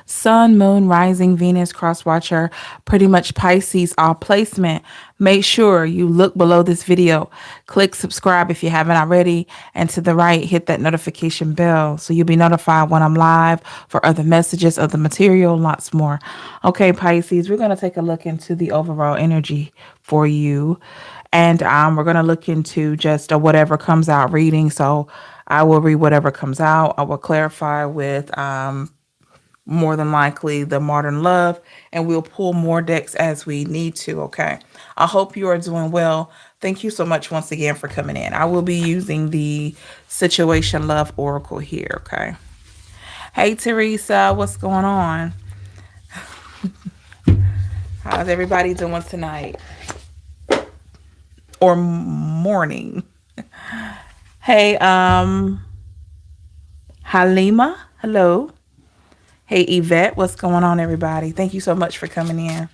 Sun, Moon, Rising, Venus, cross watcher, pretty much Pisces, all placement. Make sure you look below this video, click subscribe if you haven't already, and to the right, hit that notification bell so you'll be notified when I'm live for other messages, other material, lots more. Okay, Pisces, we're going to take a look into the overall energy for you. And we're going to look into just a whatever comes out reading. So I will read whatever comes out. I will clarify with more than likely the modern love, and we'll pull more decks as we need to. Okay, I hope you are doing well. Thank you so much once again for coming in. I will be using the situation love oracle here. Okay, hey Teresa, what's going on? How's everybody doing tonight or morning? Hey Halima, hello. Hey, Yvette, what's going on, everybody? Thank you so much for coming in.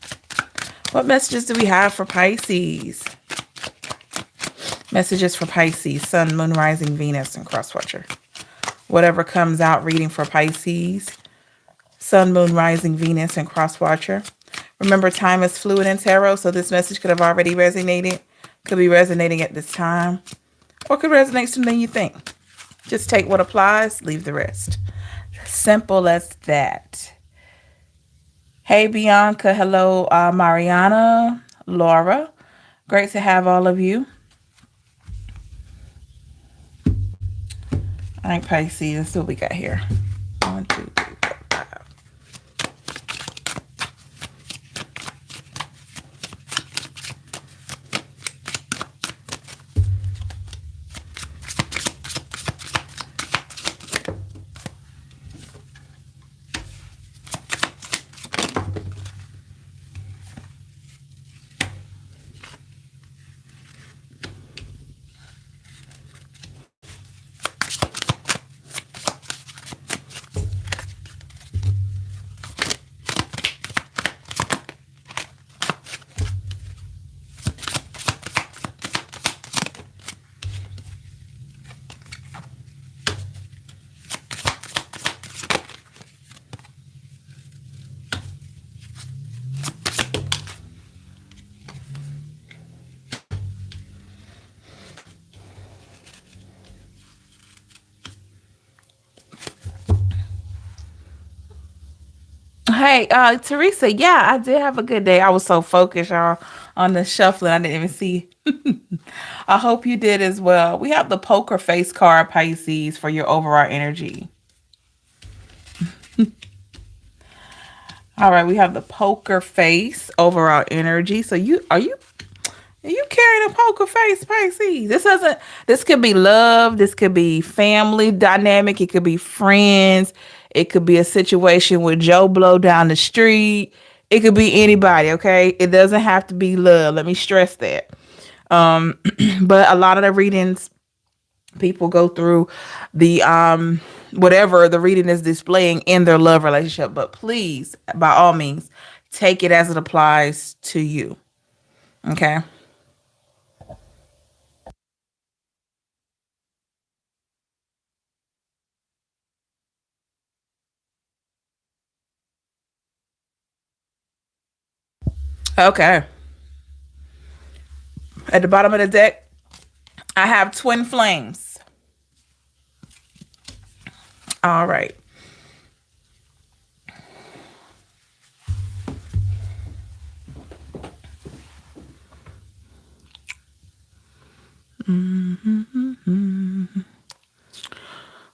What messages do we have for Pisces? Messages for Pisces, Sun, Moon, Rising, Venus, and Crosswatcher. Whatever comes out reading for Pisces, Sun, Moon, Rising, Venus, and Crosswatcher. Remember, time is fluid in tarot, so this message could have already resonated, could be resonating at this time, or could resonate sooner than you think. Just take what applies, leave the rest. Simple as that. Hey, Bianca. Hello, Mariana, Laura. Great to have all of you. All right, Pisces. Let's see what we got here. 1, 2, 3, 4, 5. Hey, Teresa. Yeah, I did have a good day. I was so focused on the shuffling, I didn't even see. I hope you did as well. We have the poker face card, Pisces, for your overall energy. All right, we have the poker face overall energy. So are you carrying a poker face, Pisces? This could be love, this could be family dynamic, it could be friends, it could be a situation with Joe Blow down the street. It could be anybody, okay? It doesn't have to be love. Let me stress that. But a lot of the readings people go through the whatever the reading is displaying in their love relationship, but please, by all means, take it as it applies to you. Okay? Okay. At the bottom of the deck, I have twin flames. All right.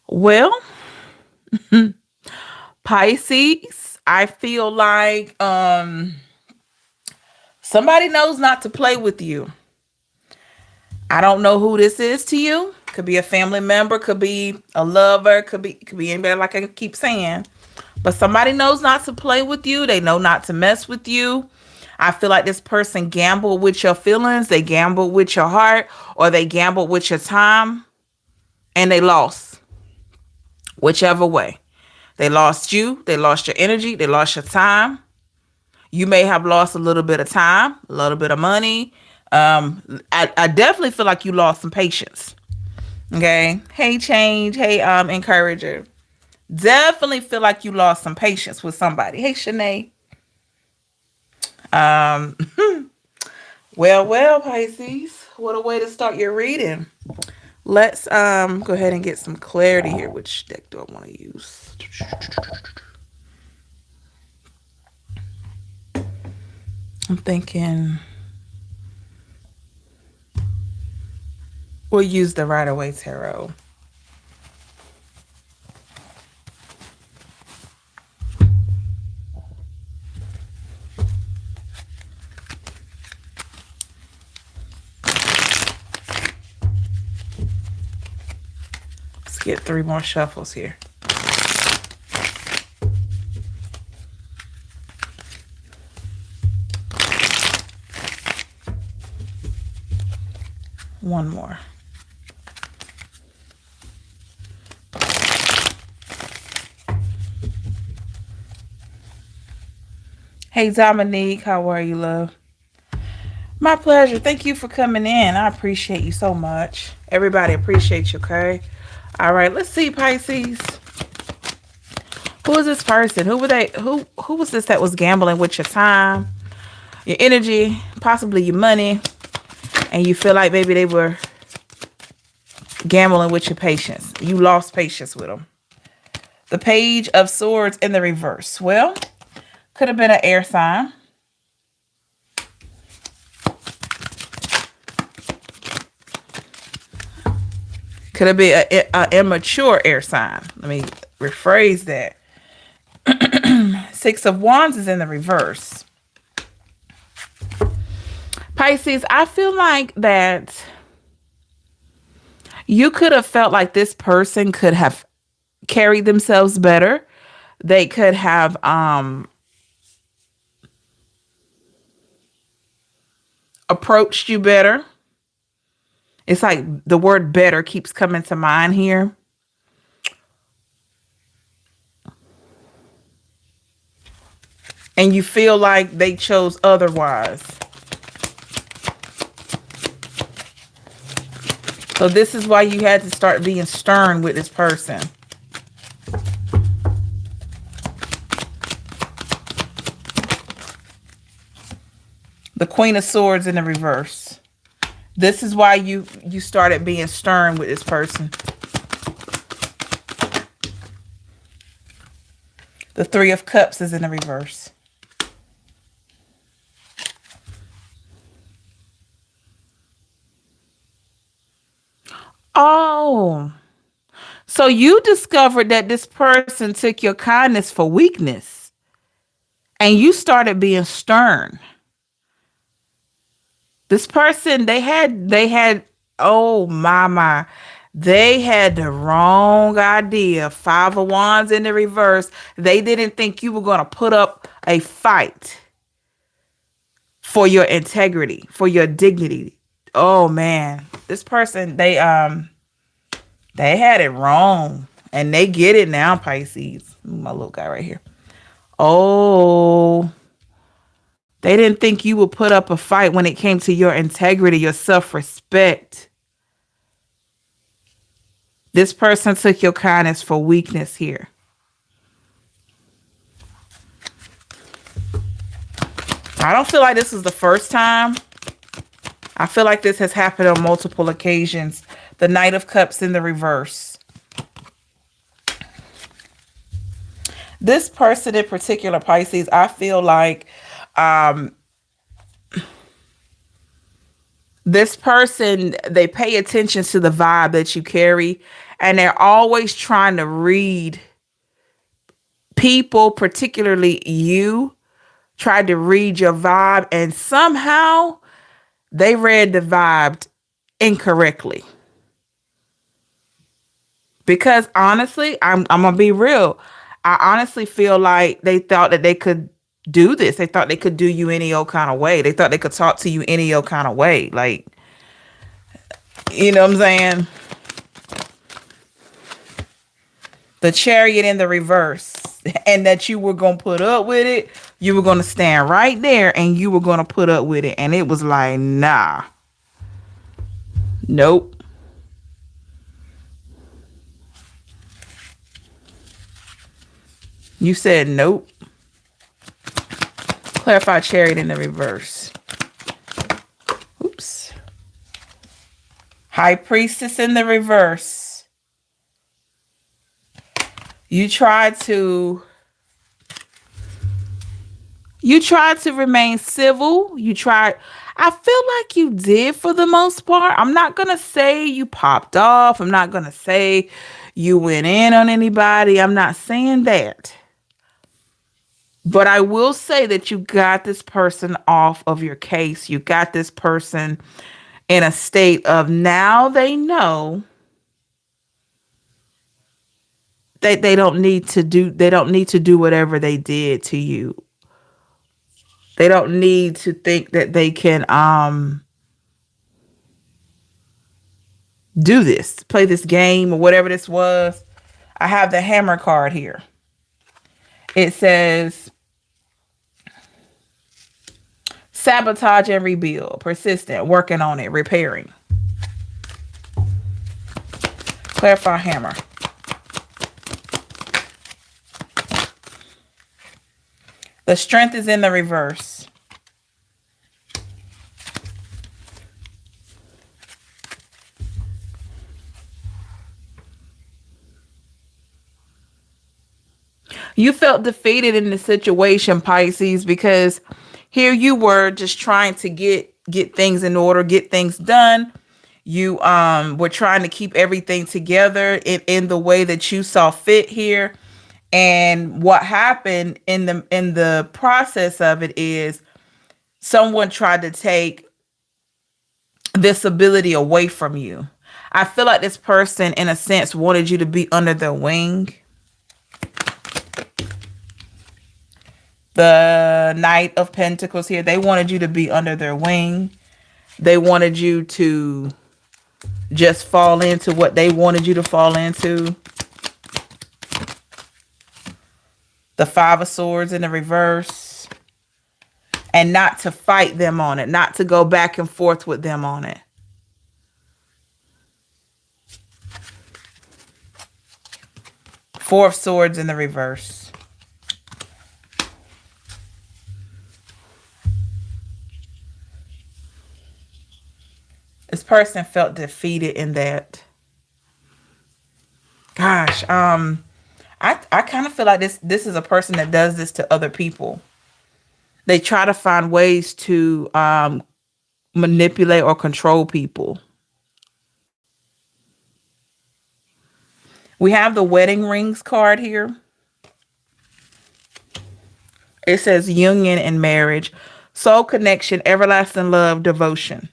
Well, Pisces, I feel like somebody knows not to play with you. I don't know who this is to you. Could be a family member, could be a lover, could be anybody, like I keep saying. But somebody knows not to play with you. They know not to mess with you. I feel like this person gambled with your feelings, they gambled with your heart, or they gambled with your time, and they lost. Whichever way. They lost you, they lost your energy, they lost your time. You may have lost a little bit of time, a little bit of money. I definitely feel like you lost some patience. Okay. Hey, change. Hey, encourager. Definitely feel like you lost some patience with somebody. Hey, Shanae. Um, well, Pisces. What a way to start your reading. Let's go ahead and get some clarity here. Which deck do I want to use? I'm thinking we'll use the Rider-Waite Tarot. Let's get 3 more shuffles here. One more. Hey, Dominique, how are you, love? My pleasure. Thank you for coming in. I appreciate you so much. Everybody appreciates you, okay? All right, let's see, Pisces. Who is this person? Who were they? Who was this that was gambling with your time, your energy, possibly your money, and you feel like maybe they were gambling with your patience? You lost patience with them. The Page of Swords in the reverse. Well, could have been an air sign. Could have been an immature air sign. Let me rephrase that. 6 of Wands is in the reverse. Pisces, I feel like that you could have felt like this person could have carried themselves better. They could have approached you better. It's like the word better keeps coming to mind here. And you feel like they chose otherwise. So this is why you had to start being stern with this person. The Queen of Swords in the reverse. This is why you started being stern with this person. The Three of Cups is in the reverse. Oh, so you discovered that this person took your kindness for weakness and you started being stern. This person, they had, oh my, they had the wrong idea. 5 of Wands in the reverse. They didn't think you were going to put up a fight for your integrity, for your dignity. Oh man, this person, they had it wrong and they get it now, Pisces. My little guy right here. Oh, they didn't think you would put up a fight when it came to your integrity, your self-respect. This person took your kindness for weakness here. I don't feel like this is the first time. I feel like this has happened on multiple occasions. The Knight of Cups in the reverse. This person in particular, Pisces, I feel like this person, they pay attention to the vibe that you carry, and they're always trying to read people, particularly you, tried to read your vibe, and somehow they read the vibe incorrectly. Because honestly, I'm gonna be real. I honestly feel like they thought that they could do this. They thought they could do you any old kind of way. They thought they could talk to you any old kind of way. Like, you know what I'm saying? The Chariot in the reverse. And that you were going to put up with it. You were going to stand right there and you were going to put up with it. And it was like, nah. Nope. You said nope. Clarify Chariot in the reverse. Oops. High Priestess in the reverse. You tried to remain civil. I feel like you did for the most part. I'm not going to say you popped off. I'm not going to say you went in on anybody. I'm not saying that. But I will say that you got this person off of your case. You got this person in a state of now they know that they don't need to do whatever they did to you. They don't need to think that they can do this, play this game or whatever this was. I have the Hammer card here. It says sabotage and rebuild, persistent, working on it, repairing. Clarify Hammer. The Strength is in the reverse. You felt defeated in the situation, Pisces, because here you were just trying to get things in order, get things done. You were trying to keep everything together in the way that you saw fit here. And what happened in the process of it is someone tried to take this ability away from you. I feel like this person, in a sense, wanted you to be under their wing. The Knight of Pentacles here, they wanted you to be under their wing. They wanted you to just fall into what they wanted you to fall into. The Five of Swords in the reverse. And not to fight them on it. Not to go back and forth with them on it. Four of Swords in the reverse. This person felt defeated in that. Gosh, I kind of feel like this is a person that does this to other people. They try to find ways to manipulate or control people. We have the Wedding Rings card here. It says union and marriage, soul connection, everlasting love, devotion.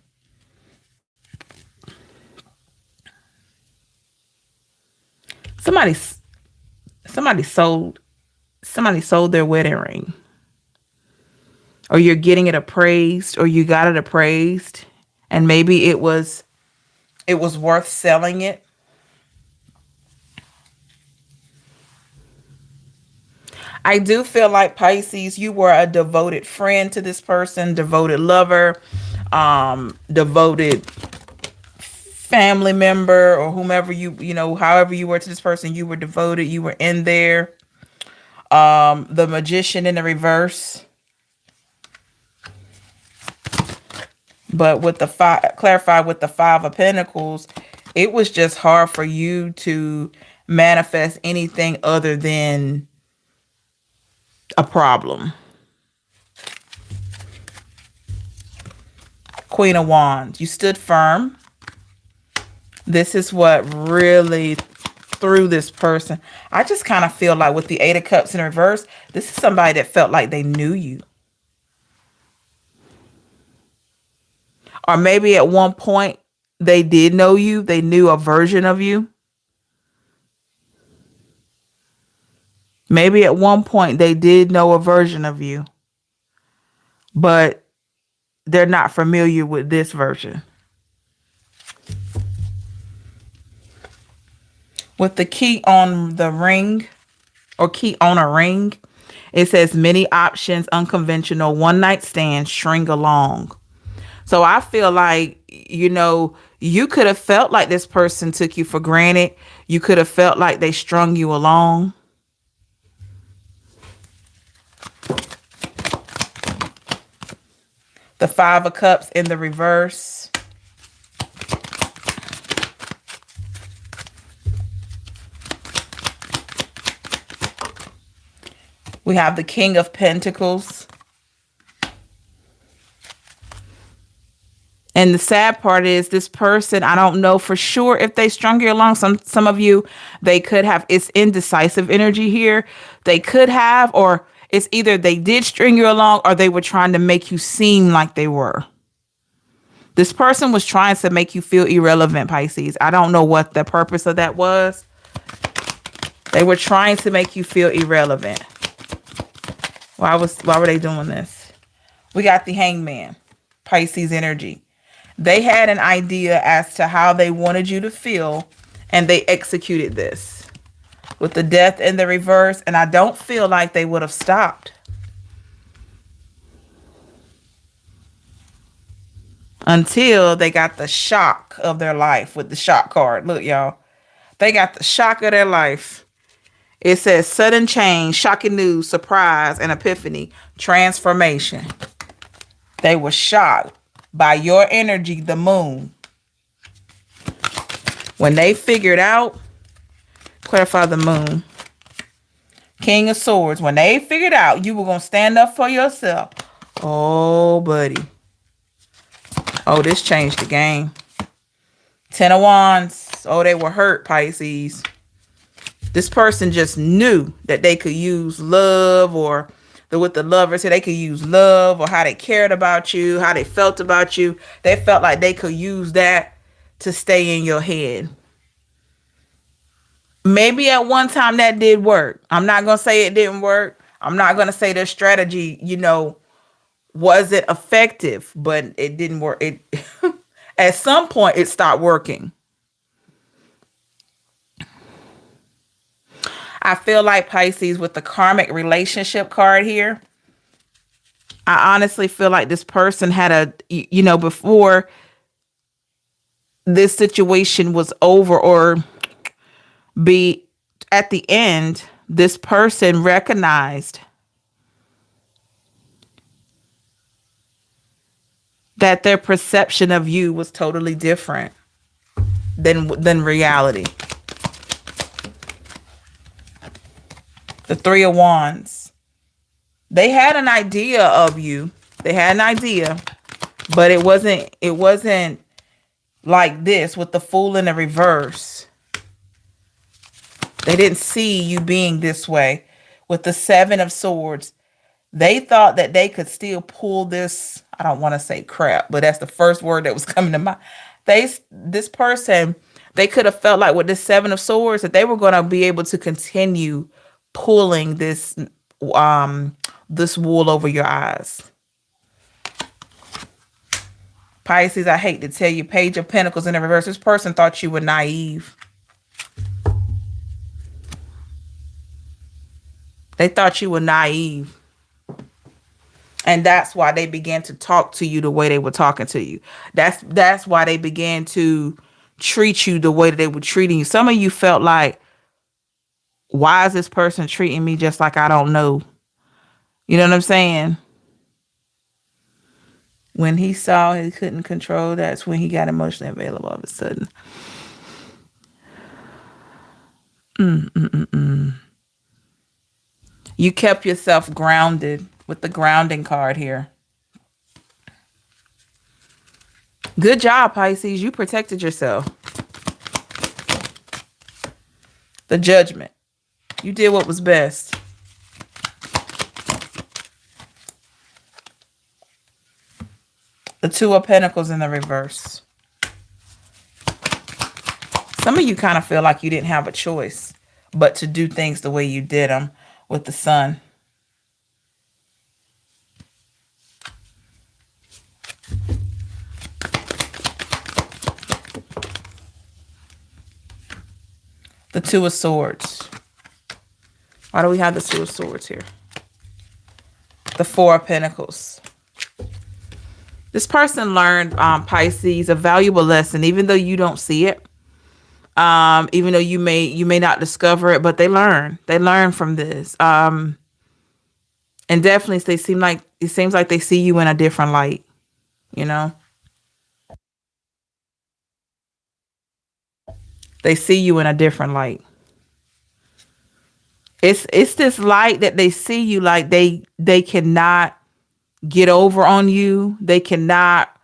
Somebody sold their wedding ring. Or you're getting it appraised, or you got it appraised, and maybe it was worth selling it. I do feel like, Pisces, you were a devoted friend to this person, devoted lover, devoted family member, or whomever however you were to this person, you were devoted, you were in there. The Magician in the reverse. But with the clarify with the Five of Pentacles, it was just hard for you to manifest anything other than a problem. Queen of Wands, you stood firm. This is what really threw this person. I just kind of feel like with the Eight of Cups in reverse, this is somebody that felt like they knew you. Or maybe at one point they did know you. They knew a version of you. Maybe at one point they did know a version of you. But they're not familiar with this version. With the key on the ring, or key on a ring, it says many options, unconventional, one night stand, string along. So I feel like, you could have felt like this person took you for granted. You could have felt like they strung you along. The Five of Cups in the reverse. We have the King of Pentacles. And the sad part is this person, I don't know for sure if they strung you along. Some of you, they could have, it's indecisive energy here. They could have, or it's either they did string you along or they were trying to make you seem like they were. This person was trying to make you feel irrelevant, Pisces. I don't know what the purpose of that was. They were trying to make you feel irrelevant. Why were they doing this? We got the Hangman, Pisces energy. They had an idea as to how they wanted you to feel, and they executed this with the Death in the reverse. And I don't feel like they would have stopped until they got the shock of their life with the shock card. Look, y'all, they got the shock of their life. It says sudden change, shocking news, surprise, and epiphany, transformation. They were shocked by your energy, the moon. When they figured out, clarify the moon. King of Swords. When they figured out you were going to stand up for yourself. Oh, buddy. Oh, this changed the game. Ten of Wands. Oh, they were hurt, Pisces. This person just knew that they could use love, or with the lovers here, they could use love, or how they cared about you, how they felt about you. They felt like they could use that to stay in your head. Maybe at one time that did work. I'm not going to say it didn't work. I'm not going to say their strategy, wasn't effective, but it didn't work. It at some point it stopped working. I feel like, Pisces, with the karmic relationship card here, I honestly feel like this person had before this situation was over or be at the end, this person recognized that their perception of you was totally different than reality. The Three of Wands. They had an idea of you. They had an idea, but it wasn't like this with the Fool in the reverse. They didn't see you being this way. With the Seven of Swords, they thought that they could still pull this. I don't want to say crap, but that's the first word that was coming to mind. This person, they could have felt like with this Seven of Swords that they were going to be able to continue pulling this wool over your eyes. Pisces, I hate to tell you, Page of Pentacles in the reverse. This person thought you were naive. They thought you were naive. And that's why they began to talk to you the way they were talking to you. That's why they began to treat you the way that they were treating you. Some of you felt like, why is this person treating me just like I don't know? You know what I'm saying? When he saw he couldn't control, that's when he got emotionally available all of a sudden. You kept yourself grounded with the grounding card here. Good job, Pisces. You protected yourself. The Judgment. You did what was best. The Two of Pentacles in the reverse. Some of you kind of feel like you didn't have a choice but to do things the way you did them with the Sun. The Two of Swords. Why do we have the Two of Swords here? The Four of Pentacles. This person learned, Pisces, a valuable lesson, even though you don't see it. Even though you may not discover it, but they learn. They learn from this. And definitely it seems like they see you in a different light. you know. They see you in a different light. It's this light that they see you like they cannot get over on you. They cannot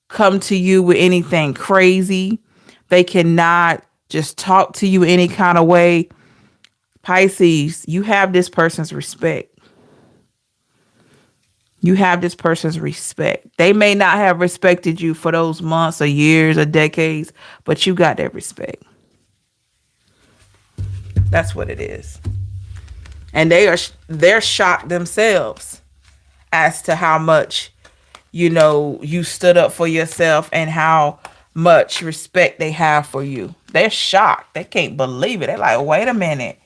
come to you with anything crazy. They cannot just talk to you any kind of way. Pisces, you have this person's respect. You have this person's respect. They may not have respected you for those months or years or decades, but you got that respect. That's what it is. And they're shocked themselves as to how much, you stood up for yourself and how much respect they have for you. They're shocked. They can't believe it. They're like, wait a minute.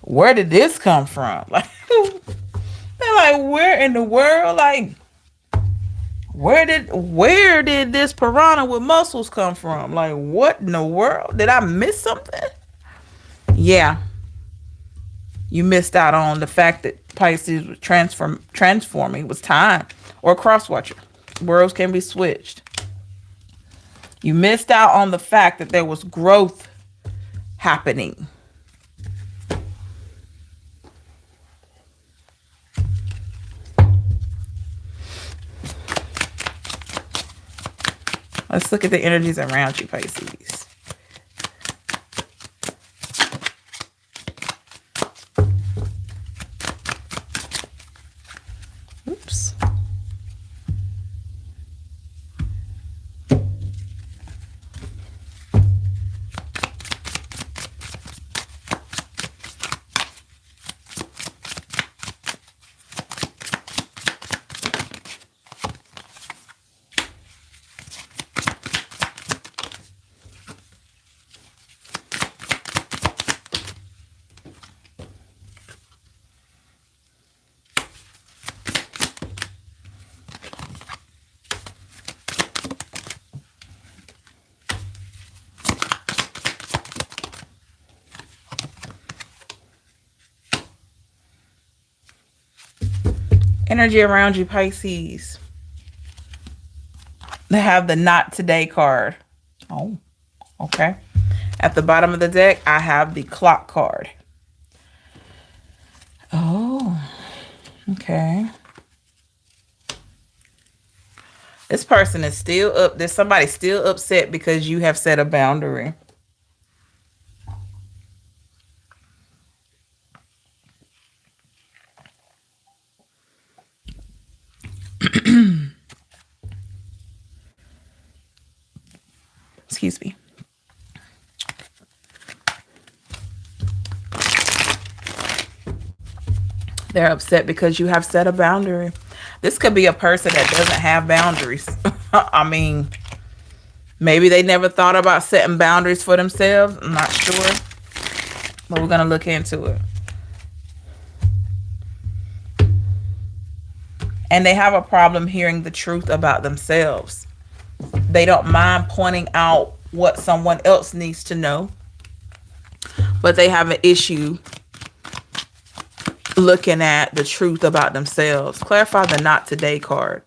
Where did this come from? Like, they're like, where in the world? Like, where did this piranha with muscles come from? Like, what in the world? Did I miss something? Yeah. You missed out on the fact that Pisces was transforming. It was time. Or crosswatcher. Worlds can be switched. You missed out on the fact that there was growth happening. Let's look at the energies around you, Pisces. Oops. Energy around you, Pisces. They have the not today card. Oh, okay. At the bottom of the deck, I have the clock card. Oh, okay. This person is still up. There's somebody still upset because you have set a boundary. Excuse me. They're upset because you have set a boundary. This could be a person that doesn't have boundaries. I mean, maybe they never thought about setting boundaries for themselves. I'm not sure. But we're going to look into it. And they have a problem hearing the truth about themselves. They don't mind pointing out what someone else needs to know. But they have an issue looking at the truth about themselves. Clarify the not today card.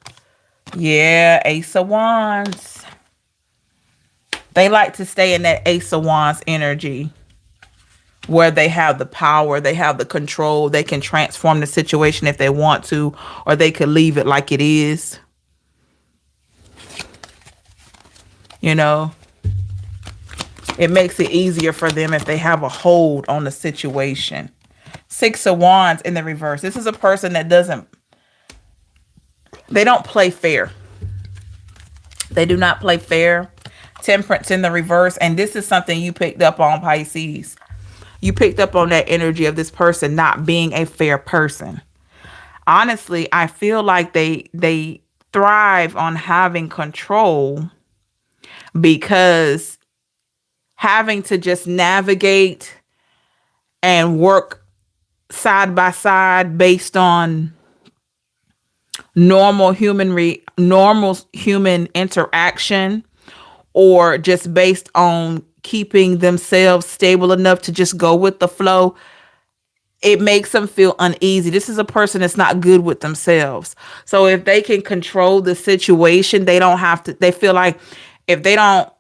Yeah, Ace of Wands. They like to stay in that Ace of Wands energy where they have the power, they have the control, they can transform the situation if they want to, or they could leave it like it is. You know, it makes it easier for them if they have a hold on the situation. Six of Wands in the reverse. This is a person that they don't play fair. They do not play fair. Temperance in the reverse. And this is something you picked up on, Pisces. You picked up on that energy of this person not being a fair person. Honestly, I feel like they thrive on having control, because having to just navigate and work side by side based on normal human interaction, or just based on keeping themselves stable enough to just go with the flow, it makes them feel uneasy. This is a person that's not good with themselves. So if they can control the situation, they don't have to, they feel like if they don't,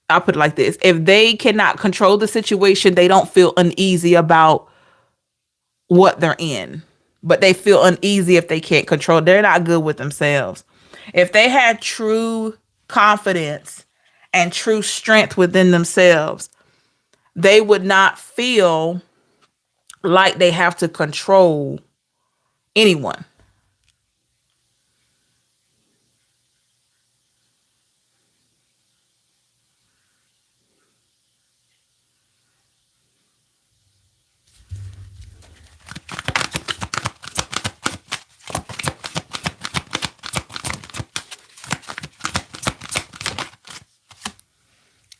I'll put it like this. If they cannot control the situation, they don't feel uneasy about what they're in, but they feel uneasy if they can't control. They're not good with themselves. If they had true confidence and true strength within themselves, they would not feel like they have to control anyone.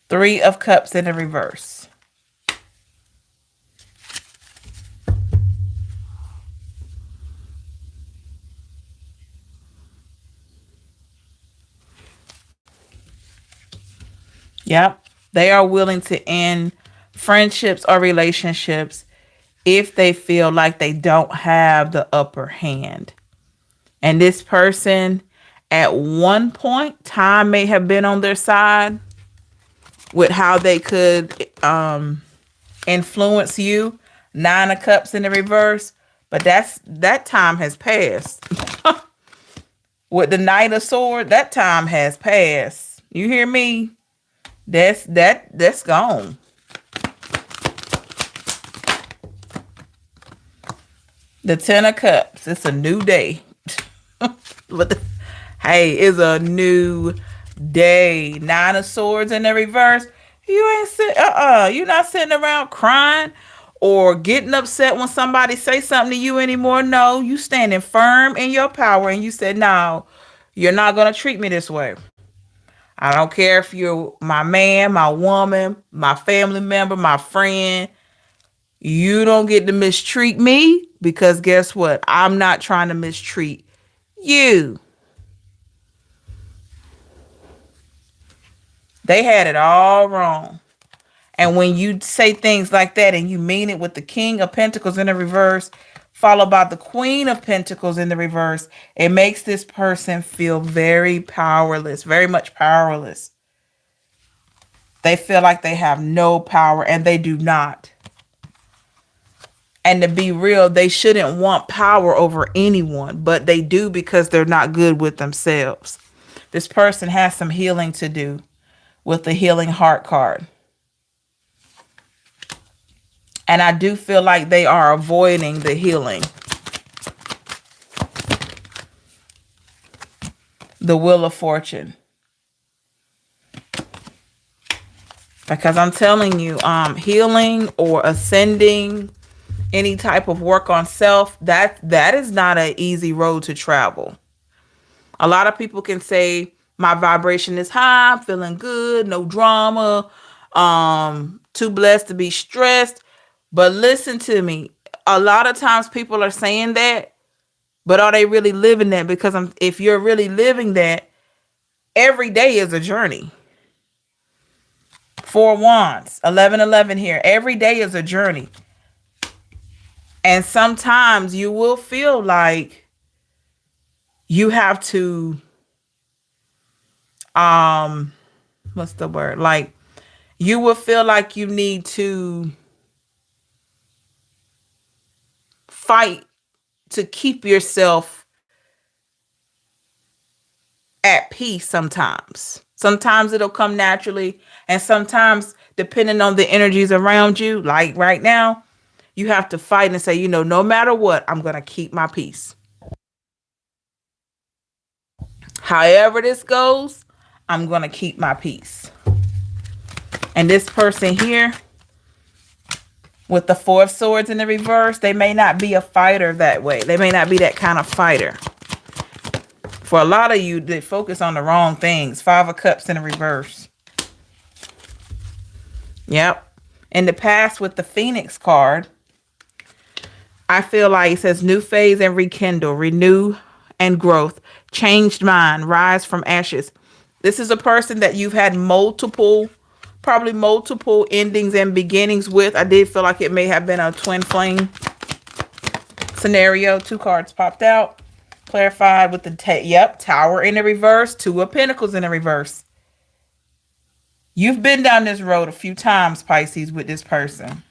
Three of Cups in the reverse. Yep. They are willing to end friendships or relationships if they feel like they don't have the upper hand. And this person, at one point, time may have been on their side with how they could influence you. Nine of Cups in the reverse. But that time has passed. With the Knight of Swords, that time has passed. You hear me? That's gone. The Ten of Cups. It's a new day. But hey, it's a new day. Nine of Swords in the reverse. You're not sitting around crying or getting upset when somebody say something to you anymore. No, you standing firm in your power and you said, no, you're not going to treat me this way. I don't care if you're my man, my woman, my family member, my friend. You don't get to mistreat me because guess what? I'm not trying to mistreat you. They had it all wrong. And when you say things like that and you mean it with the King of Pentacles in the reverse, followed by the Queen of Pentacles in the reverse, it makes this person feel very powerless, very much powerless. They feel like they have no power, and they do not. And to be real, they shouldn't want power over anyone, but they do because they're not good with themselves. This person has some healing to do with the Healing Heart card. And I do feel like they are avoiding the healing. The Wheel of Fortune. Because I'm telling you, healing or ascending, any type of work on self, that is not an easy road to travel. A lot of people can say, my vibration is high, I'm feeling good, no drama, too blessed to be stressed. But listen to me. A lot of times people are saying that, but are they really living that? Because if you're really living that, every day is a journey. Four Wands, 11-11 here. Every day is a journey. And sometimes you will feel like you have to, what's the word? Like you will feel like you need to fight to keep yourself at peace sometimes. Sometimes it'll come naturally. And sometimes, depending on the energies around you, like right now, you have to fight and say, no matter what, I'm going to keep my peace. However this goes, I'm going to keep my peace. And this person here, with the Four of Swords in the reverse, they may not be a fighter that way. They may not be that kind of fighter. For a lot of you, they focus on the wrong things. Five of Cups in the reverse. Yep. In the past with the Phoenix card, I feel like it says new phase and rekindle, renew and growth, changed mind, rise from ashes. This is a person that you've had multiple probably multiple endings and beginnings with. I did feel like it may have been a twin flame scenario. 2 cards popped out. Clarified with the Tower in the reverse, 2 of Pentacles in the reverse. You've been down this road a few times, Pisces, with this person.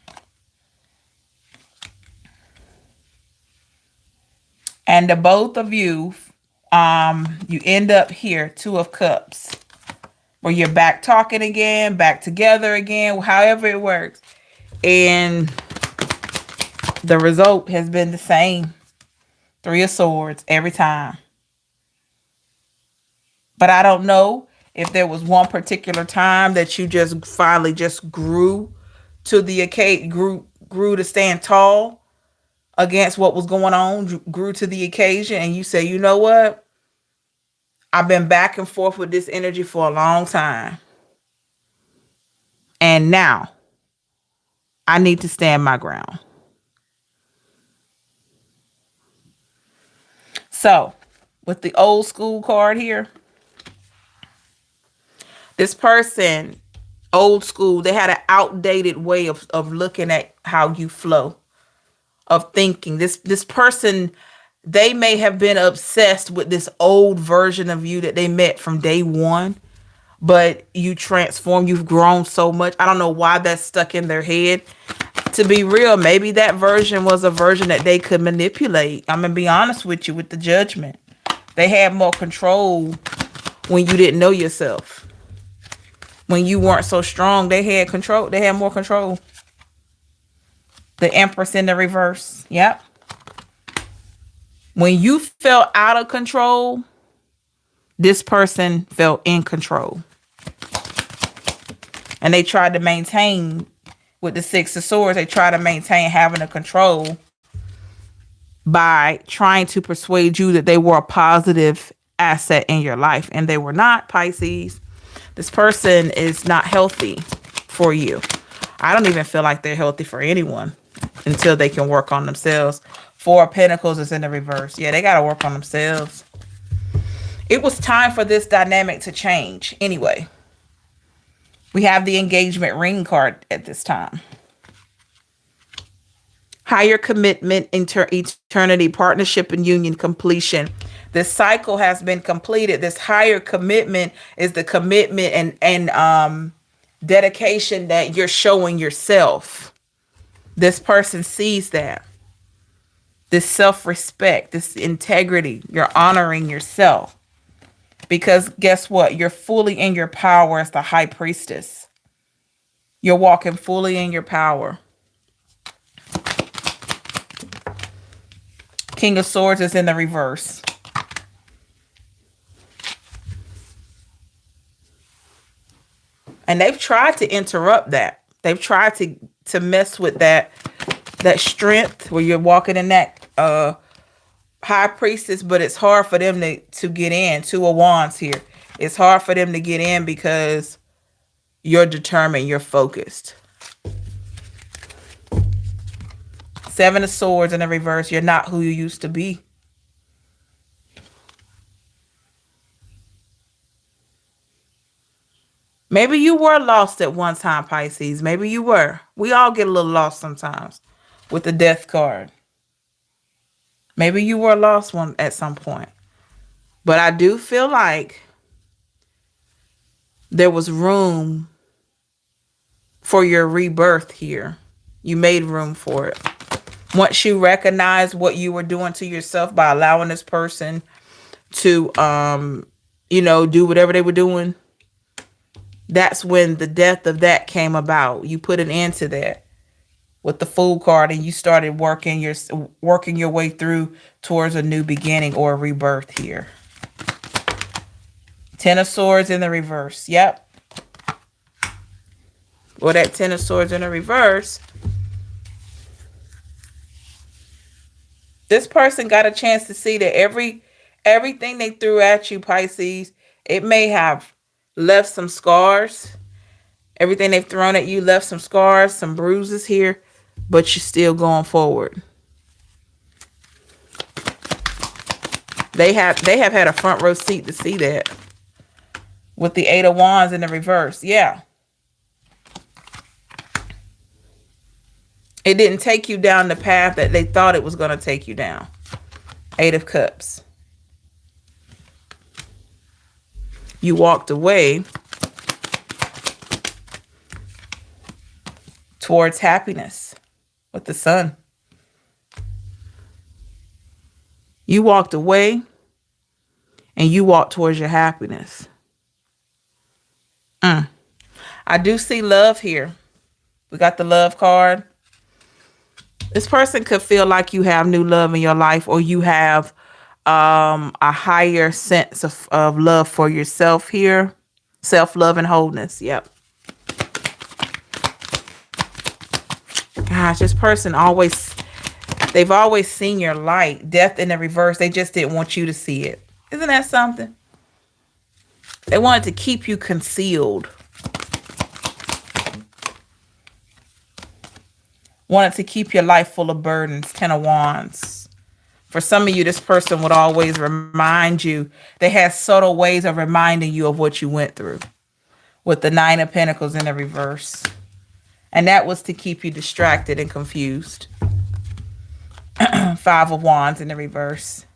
And the both of you, you end up here, 2 of Cups, where you're back talking again, back together again, however it works. And the result has been the same. 3 of Swords every time. But I don't know if there was one particular time that you just finally just grew to the occasion, grew to stand tall against what was going on, grew to the occasion, and you say, you know what? I've been back and forth with this energy for a long time. And now I need to stand my ground. So with the old school card here, this person, old school, they had an outdated way of looking at how you flow, of thinking. This person, they may have been obsessed with this old version of you that they met from day one, but you transformed, you've grown so much. I don't know why that's stuck in their head. To be real, maybe that version was a version that they could manipulate. I'm going to be honest with you with the Judgment. They had more control when you didn't know yourself. When you weren't so strong, they had control. They had more control. The Empress in the reverse. Yep. When you felt out of control, this person felt in control. And they tried to maintain, with the 6 of Swords, they tried to maintain having a control by trying to persuade you that they were a positive asset in your life. And they were not, Pisces. This person is not healthy for you. I don't even feel like they're healthy for anyone until they can work on themselves. 4 of Pentacles is in the reverse. Yeah, they got to work on themselves. It was time for this dynamic to change. Anyway, we have the engagement ring card at this time. Higher commitment, eternity, partnership, and union completion. This cycle has been completed. This higher commitment is the commitment and dedication that you're showing yourself. This person sees that. This self-respect, this integrity. You're honoring yourself. Because guess what? You're fully in your power as the High Priestess. You're walking fully in your power. King of Swords is in the reverse. And they've tried to interrupt that. They've tried to mess with that strength where you're walking in that High Priestess, but it's hard for them to get in. 2 of Wands here. It's hard for them to get in because you're determined, you're focused. 7 of Swords in the reverse. You're not who you used to be. Maybe you were lost at one time, Pisces. Maybe you were. We all get a little lost sometimes with the Death card. Maybe you were lost one at some point. But I do feel like there was room for your rebirth here. You made room for it. Once you recognize what you were doing to yourself by allowing this person to, do whatever they were doing, that's when the death of that came about. You put an end to that with the Fool card, and you started working your way through towards a new beginning or a rebirth here. 10 of Swords in the reverse. Yep. Well, that 10 of Swords in the reverse. This person got a chance to see that everything they threw at you, Pisces, it may have left some scars. Everything they've thrown at you left some scars, some bruises here, but you're still going forward. They have had a front row seat to see that. With the 8 of Wands in the reverse. Yeah. It didn't take you down the path that they thought it was going to take you down. 8 of Cups. You walked away towards happiness with the Sun. You walked away and you walked towards your happiness. I do see love here. We got the love card. This person could feel like you have new love in your life, or you have a higher sense of love for yourself here. Self-love and wholeness. Yep. Gosh, this person they've always seen your light. Death in the reverse. They just didn't want you to see it. Isn't that something? They wanted to keep you concealed. Wanted to keep your life full of burdens. 10 of Wands. For some of you, this person would always remind you. They had subtle ways of reminding you of what you went through. With the 9 of Pentacles in the reverse. And that was to keep you distracted and confused. 5 of Wands in the reverse.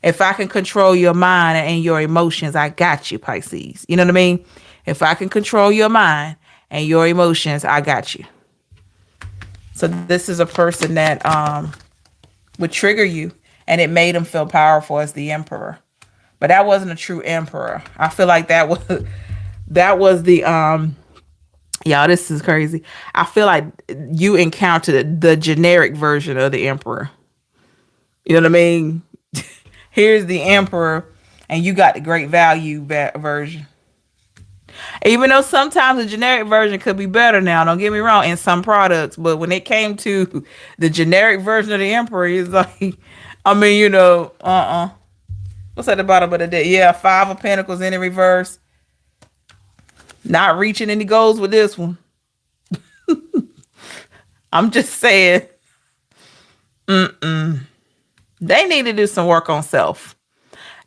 If I can control your mind and your emotions, I got you, Pisces. You know what I mean? If I can control your mind and your emotions, I got you. So this is a person that would trigger you, and it made him feel powerful as the Emperor. But that wasn't a true Emperor. I feel like that was the y'all, this is crazy. I feel like you encountered the generic version of the Emperor. You know what I mean? Here's the Emperor, and you got the great value version. Even though sometimes the generic version could be better now, don't get me wrong, in some products. But when it came to the generic version of the Emperor, it's like, I mean, you know, what's at the bottom of the deck? Yeah, 5 of Pentacles in the reverse. Not reaching any goals with this one. I'm just saying. They need to do some work on self.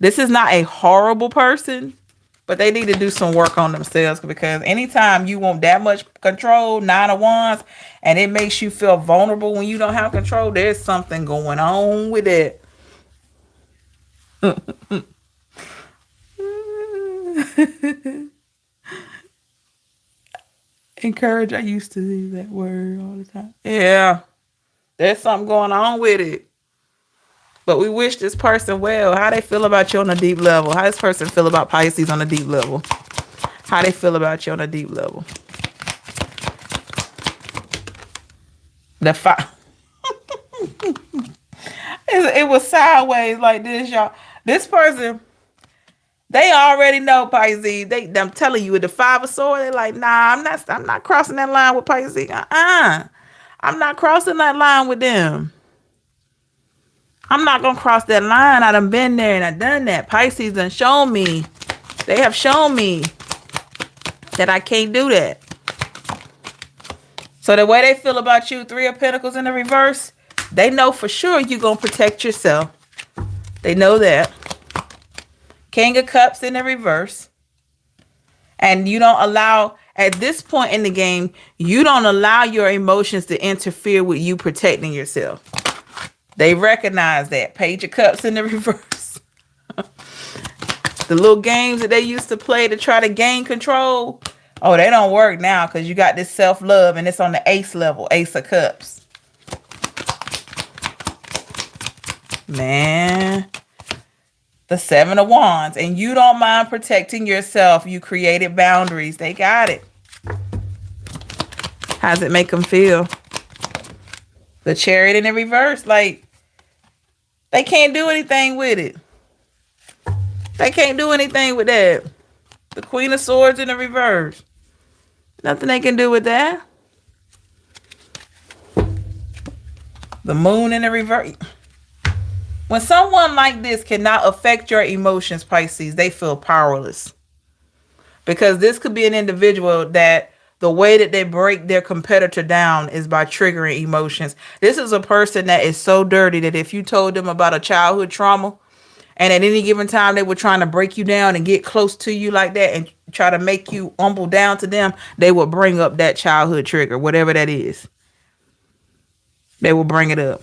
This is not a horrible person, but they need to do some work on themselves, because anytime you want that much control, 9 of Wands, and it makes you feel vulnerable when you don't have control, there's something going on with it. Encourage, I used to use that word all the time. Yeah, there's something going on with it. But we wish this person well. How they feel about you on a deep level? How this person feel about Pisces on a deep level? How they feel about you on a deep level? The 5. It was sideways like this, y'all. This person, they already know Pisces. I'm telling you, with the 5 of Swords, they're like, nah, I'm not crossing that line with Pisces. I'm not crossing that line with them. I'm not going to cross that line. I done been there and I done that. Pisces done shown me. They have shown me that I can't do that. So the way they feel about you, 3 of Pentacles in the reverse, they know for sure you're going to protect yourself. They know that. King of Cups in the reverse. And you don't allow, at this point in the game, you don't allow your emotions to interfere with you protecting yourself. They recognize that. Page of Cups in the reverse. The little games that they used to play to try to gain control. Oh, they don't work now because you got this self-love and it's on the Ace level. Ace of Cups. Man. The 7 of Wands. And you don't mind protecting yourself. You created boundaries. They got it. How's it make them feel? The Chariot in the reverse. Like, they can't do anything with it. They can't do anything with that. The Queen of Swords in the reverse. Nothing they can do with that. The Moon in the reverse. When someone like this cannot affect your emotions, Pisces, they feel powerless. Because this could be an individual that the way that they break their competitor down is by triggering emotions. This is a person that is so dirty that if you told them about a childhood trauma and at any given time they were trying to break you down and get close to you like that and try to make you humble down to them, they would bring up that childhood trigger, whatever that is. They will bring it up.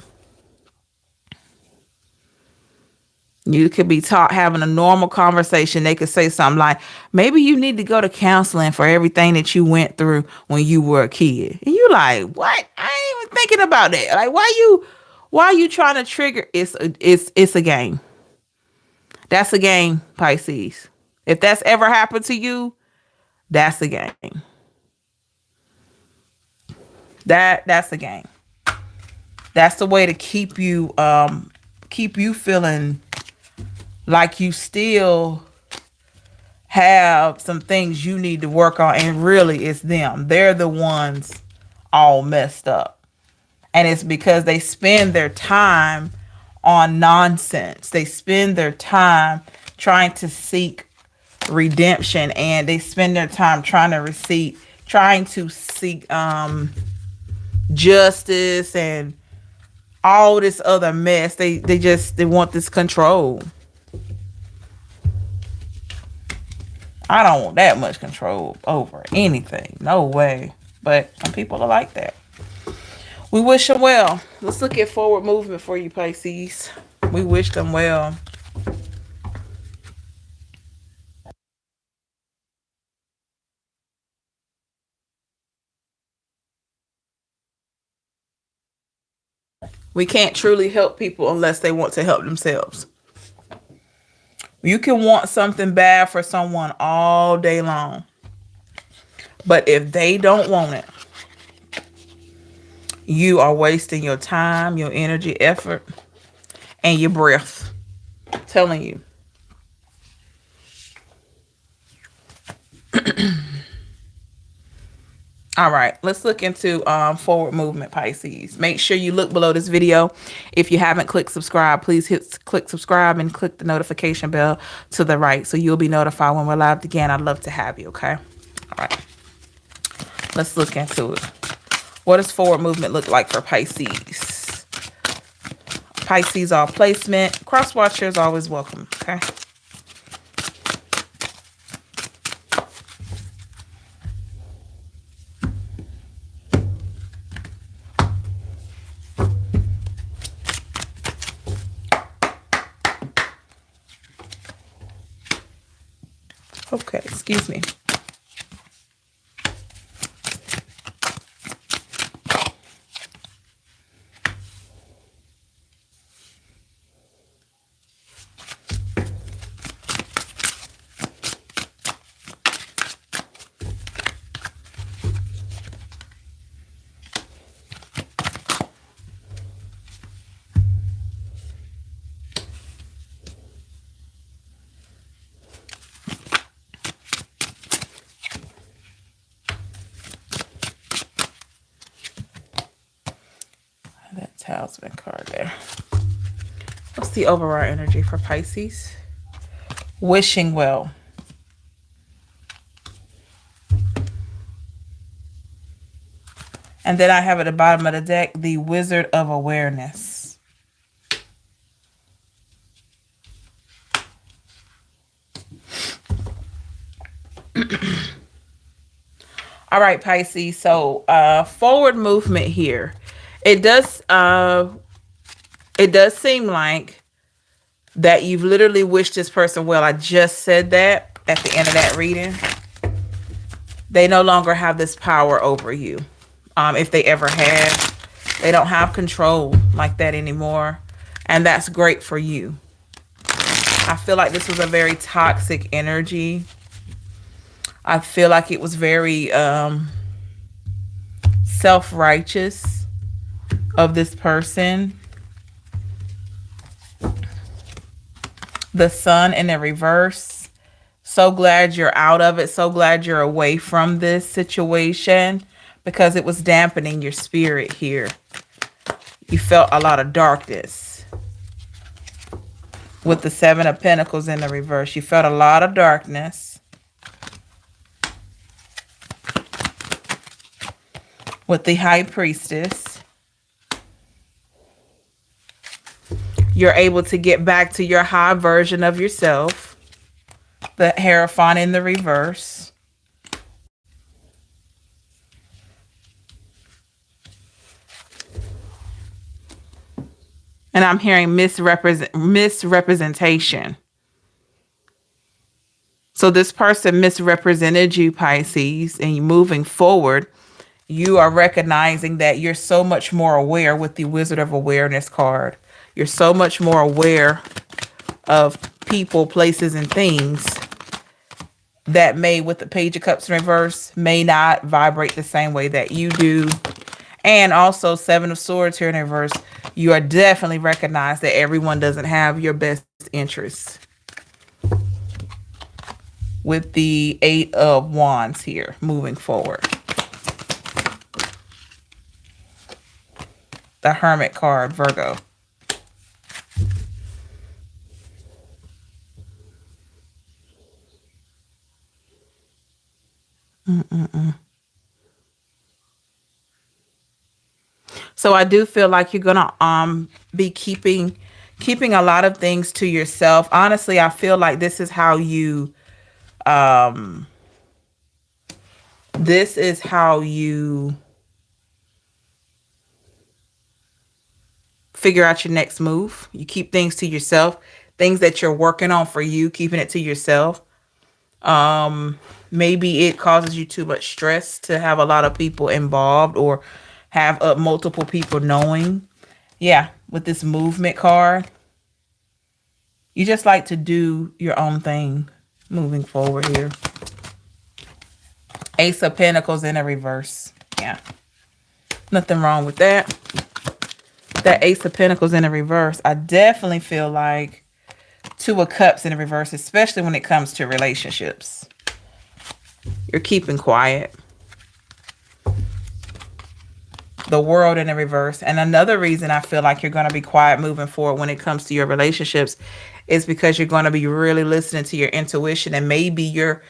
You could be taught having a normal conversation. They could say something like, maybe you need to go to counseling for everything that you went through when you were a kid. And you like, what? I ain't even thinking about that. Like, why are you trying to trigger? It's a game. That's a game, Pisces. If that's ever happened to you, that's a game. That's a game. That's the way to keep you feeling like you still have some things you need to work on, and really it's them. They're the ones all messed up. And it's because they spend their time on nonsense. They spend their time trying to seek redemption, and they spend their time trying to seek justice and all this other mess. They want this control. I don't want that much control over anything. No way. But some people are like that. We wish them well. Let's look at forward movement for you, Pisces. We wish them well. We can't truly help people unless they want to help themselves. You can want something bad for someone all day long, but if they don't want it, you are wasting your time, your energy, effort, and your breath. I'm telling you. All right, let's look into forward movement, Pisces. Make sure you look below this video. If you haven't clicked subscribe, please click subscribe and click the notification bell to the right so you'll be notified when we're live again. I'd love to have you, okay? All right, let's look into it. What does forward movement look like for Pisces? Pisces all placement. Cross watchers always welcome, okay? Okay, excuse me. That talisman card there. What's the overall energy for Pisces? Wishing well. And then I have at the bottom of the deck, the Wizard of Awareness. All right, Pisces. So forward movement here. It does seem like that you've literally wished this person well. I just said that at the end of that reading. They no longer have this power over you. If they ever had, they don't have control like that anymore. And that's great for you. I feel like this was a very toxic energy. I feel like it was very self-righteous of this person. The Sun in the reverse. So glad you're out of it. So glad you're away from this situation, because it was dampening your spirit here. You felt a lot of darkness. With the Seven of Pentacles in the reverse, you felt a lot of darkness. With the High Priestess, you're able to get back to your high version of yourself. The Hierophant in the reverse. And I'm hearing misrepresentation. So this person misrepresented you, Pisces, and you moving forward, you are recognizing that you're so much more aware with the Wizard of Awareness card. You're so much more aware of people, places, and things that may, with the Page of Cups in reverse, may not vibrate the same way that you do. And also Seven of Swords here in reverse, you are definitely recognized that everyone doesn't have your best interests. With the Eight of Wands here, moving forward. The Hermit card, Virgo. So I do feel like you're gonna be keeping a lot of things to yourself. Honestly, I feel like this is how you this is how you figure out your next move. You keep things to yourself, things that you're working on for you, keeping it to yourself. Maybe it causes you too much stress to have a lot of people involved or have multiple people knowing. Yeah, with this movement card, you just like to do your own thing moving forward here. Ace of Pentacles in a reverse. Yeah, nothing wrong with that. That Ace of Pentacles in a reverse, I definitely feel like Two of Cups in a reverse, especially when it comes to relationships. You're keeping quiet. The World in a reverse. And another reason I feel like you're going to be quiet moving forward when it comes to your relationships is because you're going to be really listening to your intuition, and maybe you're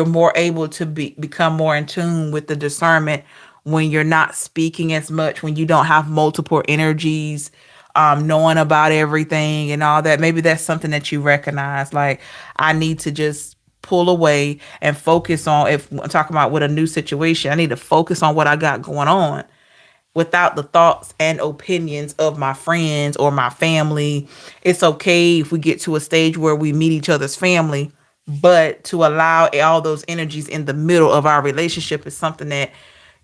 more able to become more in tune with the discernment when you're not speaking as much, when you don't have multiple energies, knowing about everything and all that. Maybe that's something that you recognize. Like, I need to just pull away and focus on, if I'm talking about with a new situation, I need to focus on what I got going on without the thoughts and opinions of my friends or my family. It's okay if we get to a stage where we meet each other's family, but to allow all those energies in the middle of our relationship is something that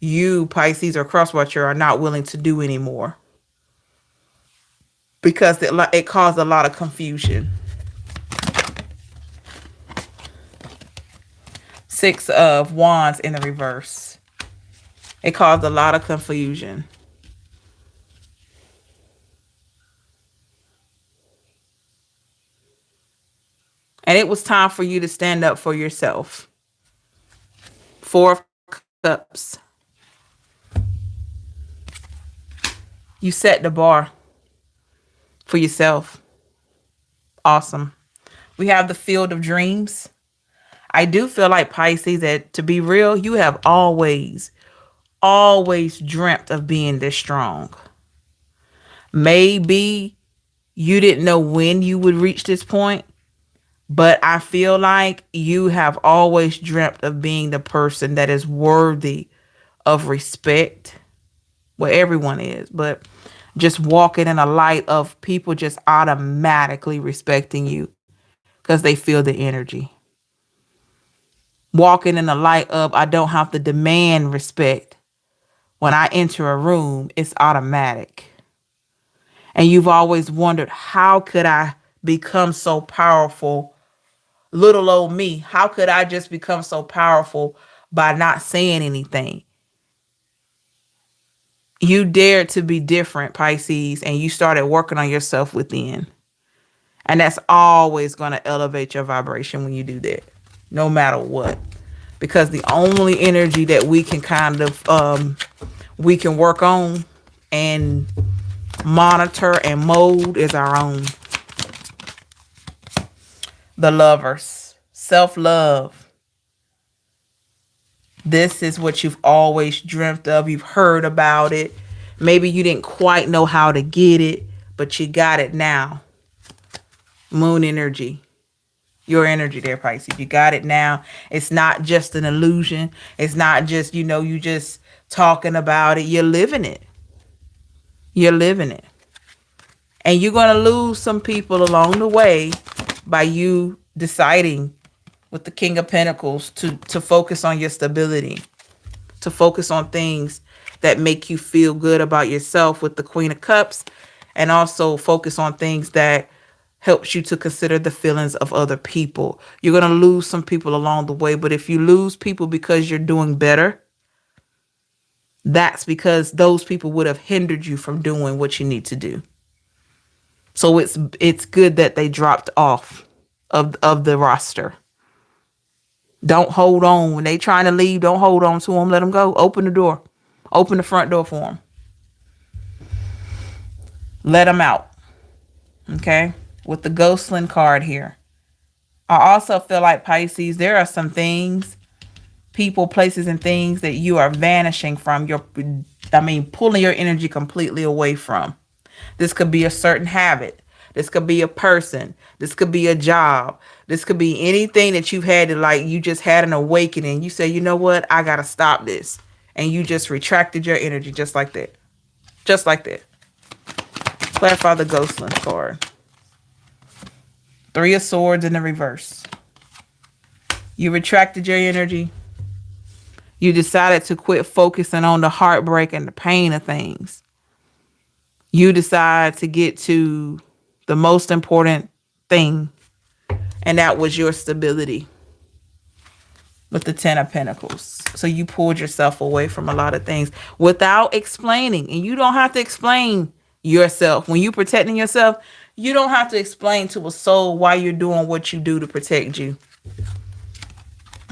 you, Pisces or Crosswatcher, are not willing to do anymore, because it caused a lot of confusion. Six of Wands in the reverse. It caused a lot of confusion. And it was time for you to stand up for yourself. Four of Cups. You set the bar for yourself. Awesome. We have the Field of Dreams. I do feel like, Pisces, that to be real, you have always dreamt of being this strong. Maybe you didn't know when you would reach this point, but I feel like you have always dreamt of being the person that is worthy of respect. Well, everyone is, but just walking in a light of people just automatically respecting you because they feel the energy. Walking in the light of, I don't have to demand respect. When I enter a room, it's automatic. And you've always wondered, how could I become so powerful? Little old me, how could I just become so powerful by not saying anything? You dared to be different, Pisces, and you started working on yourself within. And that's always going to elevate your vibration when you do that, no matter what. Because the only energy that we can kind of, we can work on and monitor and mold is our own. The Lovers, self-love. This is what you've always dreamt of. You've heard about it. Maybe you didn't quite know how to get it, but you got it now. Moon energy. Your energy there, Pisces. You got it now. It's not just an illusion. It's not just, you just talking about it. You're living it. You're living it. And you're going to lose some people along the way by you deciding with the King of Pentacles to focus on your stability, to focus on things that make you feel good about yourself with the Queen of Cups, and also focus on things that helps you to consider the feelings of other people. You're going to lose some people along the way, but if you lose people because you're doing better, that's because those people would have hindered you from doing what you need to do. So it's good that they dropped off of the roster. Don't hold on. When they trying to leave, don't hold on to them. Let them go. Open the door. Open the front door for them. Let them out. Okay? With the Ghostland card here. I also feel like, Pisces, there are some things, people, places, and things that you are vanishing from. Pulling your energy completely away from. This could be a certain habit. This could be a person. This could be a job. This could be anything that you've had to, you just had an awakening. You say, you know what? I got to stop this. And you just retracted your energy just like that. Just like that. Clarify the Ghostland card. 3 of Swords in the reverse. You retracted your energy. You decided to quit focusing on the heartbreak and the pain of things. You decide to get to the most important thing, and that was your stability with the 10 of Pentacles. So you pulled yourself away from a lot of things without explaining, and you don't have to explain yourself. When you're protecting yourself, you don't have to explain to a soul why you're doing what you do to protect you.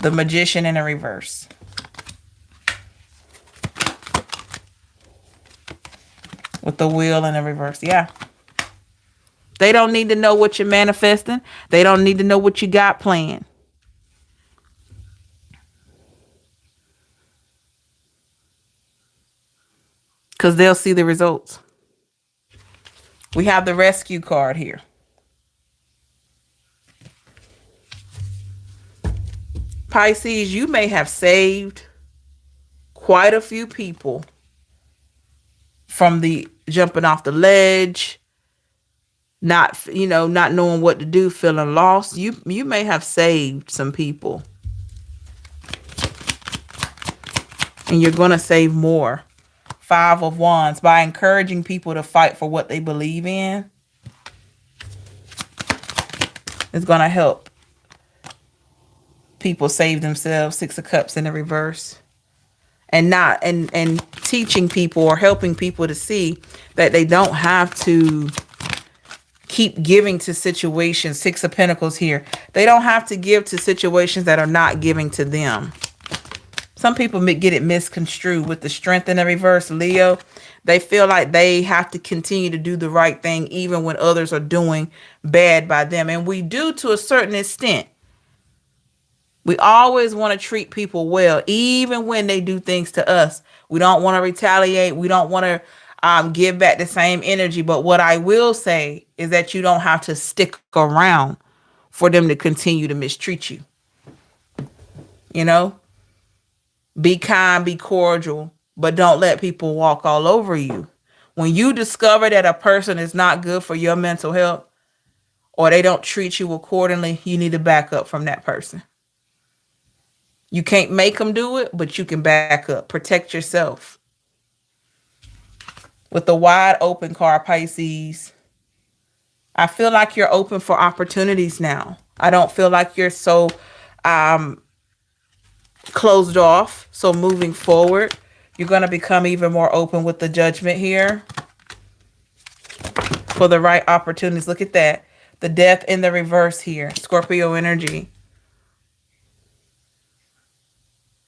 The Magician in the reverse. With the Wheel in the reverse. Yeah. They don't need to know what you're manifesting. They don't need to know what you got planned. Because they'll see the results. We have the Rescue card here. Pisces, you may have saved quite a few people from the jumping off the ledge, not knowing what to do, feeling lost. You may have saved some people. And you're going to save more. 5 of Wands. By encouraging people to fight for what they believe in, it's going to help people save themselves. 6 of Cups in the reverse. And teaching people or helping people to see that they don't have to keep giving to situations. 6 of Pentacles here. They don't have to give to situations that are not giving to them. Some people get it misconstrued with the Strength in the reverse, Leo. They feel like they have to continue to do the right thing even when others are doing bad by them. And we do to a certain extent. We always want to treat people well, even when they do things to us. We don't want to retaliate. We don't want to give back the same energy. But what I will say is that you don't have to stick around for them to continue to mistreat you. You know? Be kind, be cordial, but don't let people walk all over you. When you discover that a person is not good for your mental health or they don't treat you accordingly, you need to back up from that person. You can't make them do it, but you can back up. Protect yourself. With the Wide Open card, Pisces, I feel like you're open for opportunities now. I don't feel like you're so closed off. So moving forward, you're going to become even more open with the Judgment here. For the right opportunities. Look at that. The Death in the reverse here. Scorpio energy.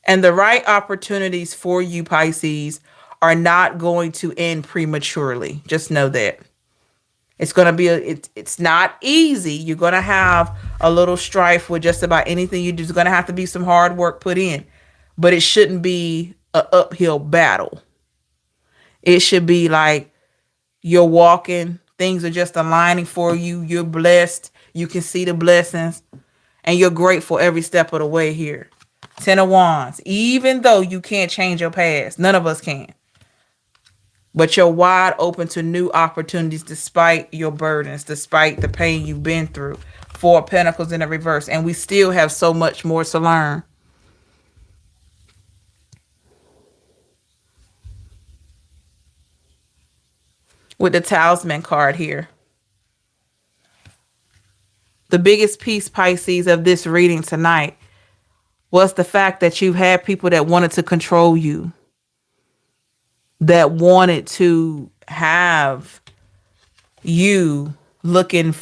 And the right opportunities for you, Pisces, are not going to end prematurely. Just know that. It's going to be, it's not easy. You're going to have a little strife with just about anything you do. There's going to have to be some hard work put in. But it shouldn't be an uphill battle. It should be like you're walking. Things are just aligning for you. You're blessed. You can see the blessings. And you're grateful every step of the way here. 10 of Wands. Even though you can't change your past. None of us can. But you're wide open to new opportunities despite your burdens, despite the pain you've been through. Four of Pentacles in the reverse. And we still have so much more to learn. With the Talisman card here. The biggest piece, Pisces, of this reading tonight was the fact that you've had people that wanted to control you, that wanted to have you looking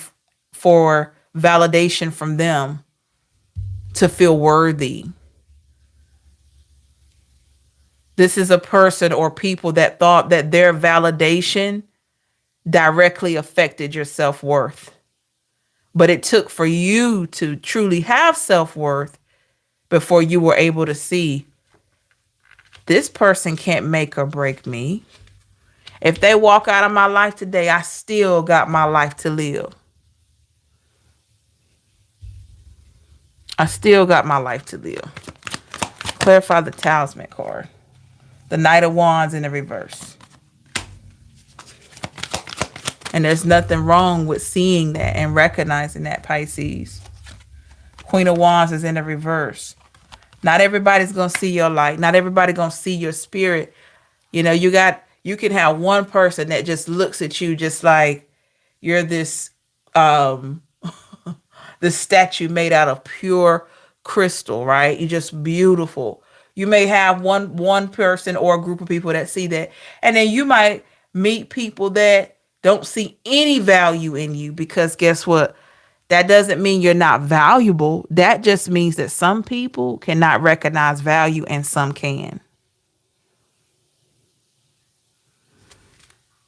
for validation from them to feel worthy. This is a person or people that thought that their validation directly affected your self-worth. But it took for you to truly have self-worth before you were able to see, this person can't make or break me. If they walk out of my life today, I still got my life to live. I still got my life to live. Clarify the Talisman card. The Knight of Wands in the reverse. And there's nothing wrong with seeing that and recognizing that, Pisces. Queen of Wands is in the reverse. Not everybody's going to see your light. Not everybody going to see your spirit. You know, you can have one person that just looks at you just like you're this this statue made out of pure crystal, right? You're just beautiful. You may have one person or a group of people that see that. And then you might meet people that don't see any value in you, because guess what? That doesn't mean you're not valuable. That just means that some people cannot recognize value and some can.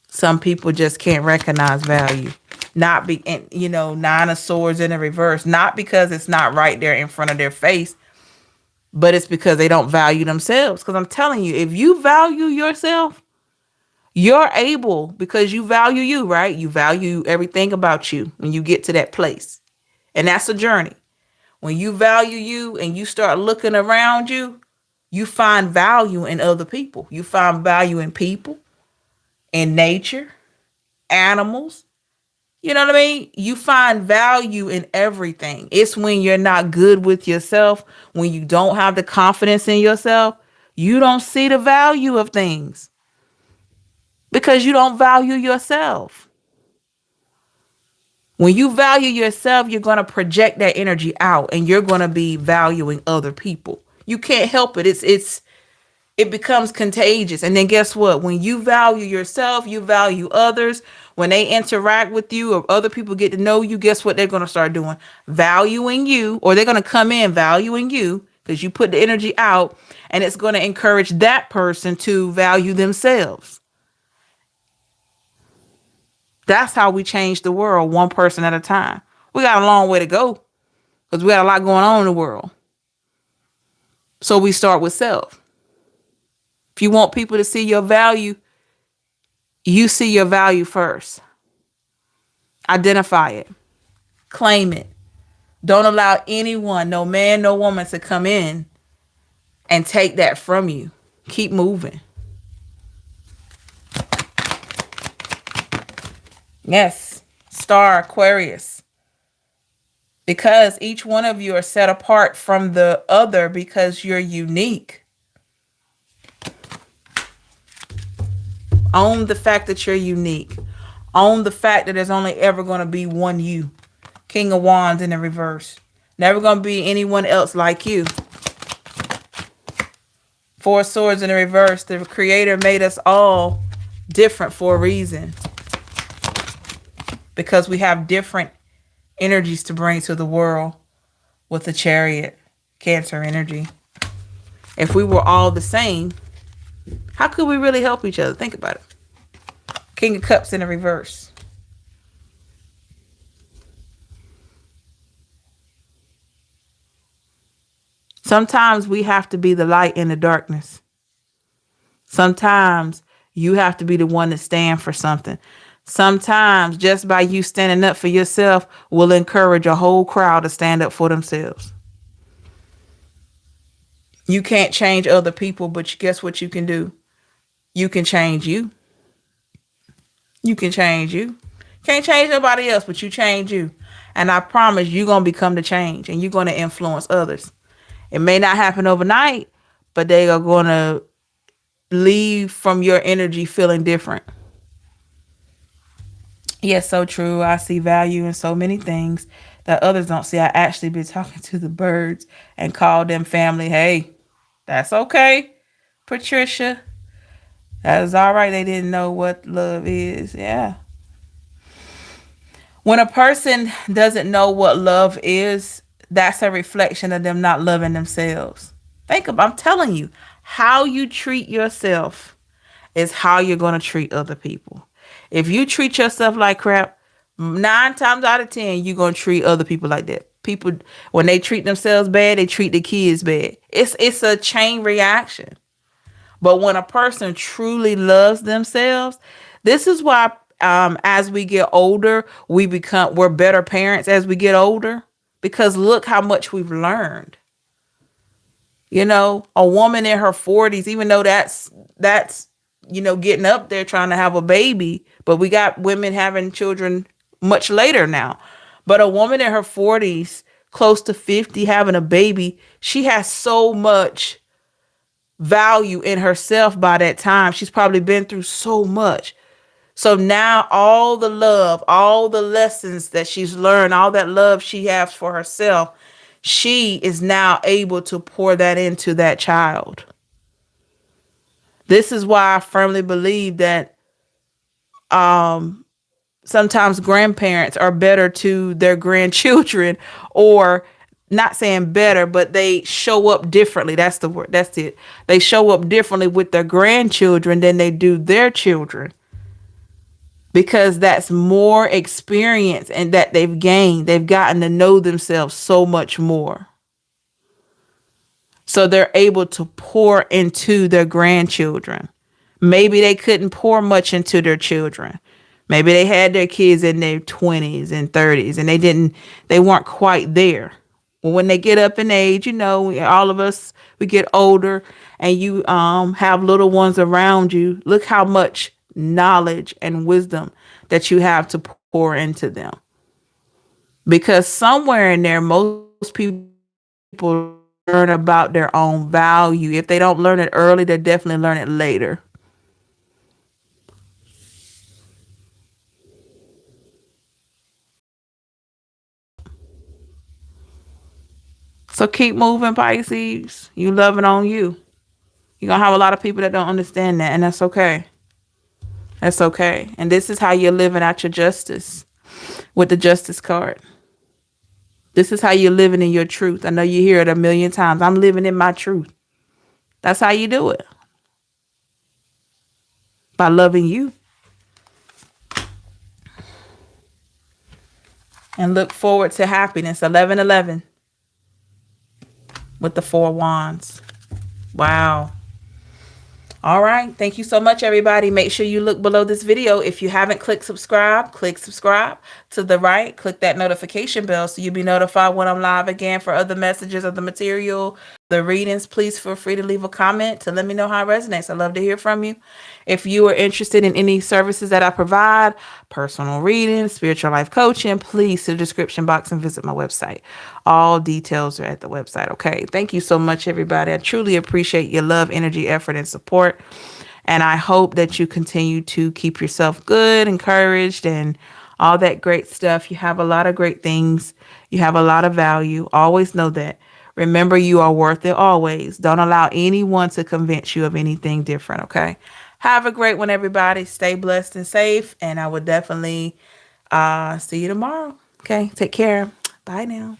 Some people just can't recognize value. Not be, and you know, Nine of Swords in the reverse, not because it's not right there in front of their face, but it's because they don't value themselves. Because I'm telling you, if you value yourself, you're able, because you value you, right? You value everything about you when you get to that place. And that's a journey. When you value you and you start looking around you, you find value in other people. You find value in people, in nature, animals. You know what I mean? You find value in everything. It's when you're not good with yourself, when you don't have the confidence in yourself, you don't see the value of things because you don't value yourself. When you value yourself, you're going to project that energy out and you're going to be valuing other people. You can't help it. It becomes contagious. And then guess what? When you value yourself, you value others. When they interact with you or other people get to know you, guess what they're going to start doing? Valuing you, or they're going to come in valuing you because you put the energy out, and it's going to encourage that person to value themselves. That's how we change the world, one person at a time. We got a long way to go because we got a lot going on in the world. So we start with self. If you want people to see your value, you see your value first. Identify it. Claim it. Don't allow anyone, no man, no woman, to come in and take that from you. Keep moving. Yes, star Aquarius. Because each one of you are set apart from the other because you're unique. Own the fact that you're unique. Own the fact that there's only ever going to be one you. King of Wands in the reverse. Never going to be anyone else like you. Four of Swords in the reverse. The Creator made us all different for a reason. Because we have different energies to bring to the world with the Chariot, Cancer energy. If we were all the same, how could we really help each other? Think about it. King of Cups in the reverse. Sometimes we have to be the light in the darkness. Sometimes you have to be the one to stand for something. Sometimes just by you standing up for yourself will encourage a whole crowd to stand up for themselves. You can't change other people, but guess what you can do? You can change you. You can change you. Can't change nobody else, but you change you. And I promise you're going to become the change and you're going to influence others. It may not happen overnight, but they are going to leave from your energy feeling different. Yes, so true. I see value in so many things that others don't see. I actually been talking to the birds and called them family. Hey, that's okay, Patricia. That is all right. They didn't know what love is. Yeah. When a person doesn't know what love is, that's a reflection of them not loving themselves. Think about, I'm telling you, how you treat yourself is how you're going to treat other people. If you treat yourself like crap, 9 times out of 10, you're going to treat other people like that. People, when they treat themselves bad, they treat the kids bad. It's a chain reaction. But when a person truly loves themselves, this is why as we get older, we're better parents as we get older, because look how much we've learned. You know, a woman in her 40s, even though that's getting up there trying to have a baby, but we got women having children much later now. But a woman in her 40s, close to 50, having a baby, she has so much value in herself by that time. She's probably been through so much. So now all the love, all the lessons that she's learned, all that love she has for herself, she is now able to pour that into that child. This is why I firmly believe that sometimes grandparents are better to their grandchildren, or not saying better, but they show up differently. That's the word. That's it. They show up differently with their grandchildren than they do their children, because that's more experience and that they've gained. They've gotten to know themselves so much more. So they're able to pour into their grandchildren. Maybe they couldn't pour much into their children. Maybe they had their kids in their 20s and 30s and they weren't quite there. Well, when they get up in age, all of us, we get older, and you have little ones around you. Look how much knowledge and wisdom that you have to pour into them. Because somewhere in there, most people learn about their own value. If they don't learn it early, they definitely learn it later. So keep moving, Pisces. You loving on you. You're going to have a lot of people that don't understand that, and that's okay. That's okay. And this is how you're living out your justice with the justice card. This is how you're living in your truth. I know you hear it a million times. I'm living in my truth. That's how you do it. By loving you. And look forward to happiness. 1111 with the 4 wands. Wow. All right. Thank you so much, everybody. Make sure you look below this video. If you haven't click subscribe to the right. Click that notification bell so you'll be notified when I'm live again for other messages of the material, the readings. Please feel free to leave a comment to let me know how it resonates. I love to hear from you. If you are interested in any services that I provide, personal reading, spiritual life coaching, please to the description box and visit my website. All details are at the website. Okay. Thank you so much, everybody. I truly appreciate your love, energy, effort, and support. And I hope that you continue to keep yourself good, encouraged, and all that great stuff. You have a lot of great things. You have a lot of value. Always know that. Remember, you are worth it always. Don't allow anyone to convince you of anything different. Okay. Have a great one, everybody. Stay blessed and safe. And I will definitely see you tomorrow. Okay. Take care. Bye now.